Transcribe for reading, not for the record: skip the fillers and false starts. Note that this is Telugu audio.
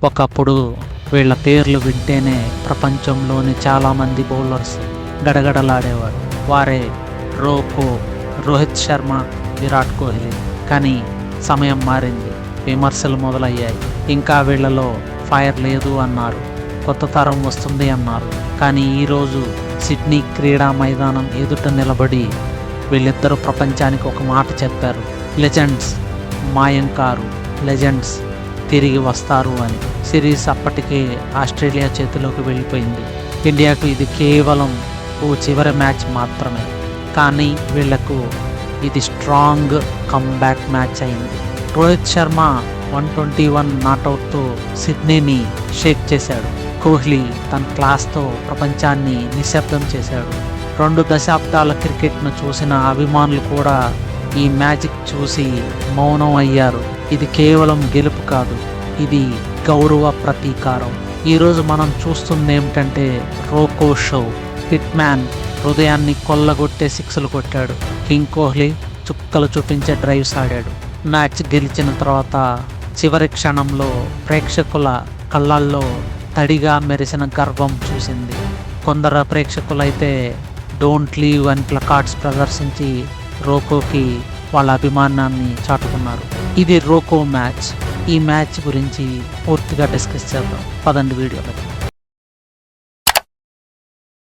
ఒకప్పుడు వీళ్ళ పేర్లు వింటేనే ప్రపంచంలోని చాలామంది బౌలర్స్ గడగడలాడేవారు. వారే రోకో, రోహిత్ శర్మ, విరాట్ కోహ్లీ. కానీ సమయం మారింది, విమర్శలు మొదలయ్యాయి. ఇంకా వీళ్ళలో ఫైర్ లేదు అన్నారు, కొత్త తరం వస్తుంది అన్నారు. కానీ ఈరోజు సిడ్నీ క్రీడా మైదానం ఎదుట నిలబడి వీళ్ళిద్దరూ ప్రపంచానికి ఒక మాట చెప్పారు: లెజెండ్స్ మాయం కారు, లెజెండ్స్ తిరిగి వస్తారు అని. సిరీస్ అప్పటికే ఆస్ట్రేలియా చేతిలోకి వెళ్ళిపోయింది. ఇండియాకు ఇది కేవలం ఓ చివరి మ్యాచ్ మాత్రమే. కానీ వీళ్లకు ఇది స్ట్రాంగ్ కమ్బ్యాక్ మ్యాచ్ అయింది. రోహిత్ శర్మ 121 నాట్అవుట్తో సిడ్నీని షేక్ చేశాడు. కోహ్లీ తన క్లాస్తో ప్రపంచాన్ని నిశ్శబ్దం చేశాడు. 2 దశాబ్దాల క్రికెట్ను చూసిన అభిమానులు కూడా ఈ మ్యాజిక్ చూసి మౌనం అయ్యారు. ఇది కేవలం గెలుపు కాదు, ఇది గౌరవ ప్రతీకారం. ఈరోజు మనం చూస్తుంది ఏమిటంటే రోకో షో. హిట్ మ్యాన్ హృదయాన్ని కొల్లగొట్టే సిక్స్లు కొట్టాడు. కింగ్ కోహ్లీ చుక్కలు చూపించే డ్రైవ్స్ ఆడాడు. మ్యాచ్ గెలిచిన తర్వాత చివరి క్షణంలో ప్రేక్షకుల కళ్ళల్లో తడిగా మెరిసిన గర్వం చూసింది. కొందరు ప్రేక్షకులైతే డోంట్ లీవ్ అని ప్లకార్డ్స్ ప్రదర్శించి రోకోకి వాళ్ళ అభిమానాన్ని చాటుకున్నారు. ఇది రోకో మ్యాచ్. ఈ మ్యాచ్ గురించి పూర్తిగా డిస్కస్ చేద్దాం పదండి వీడియోలో.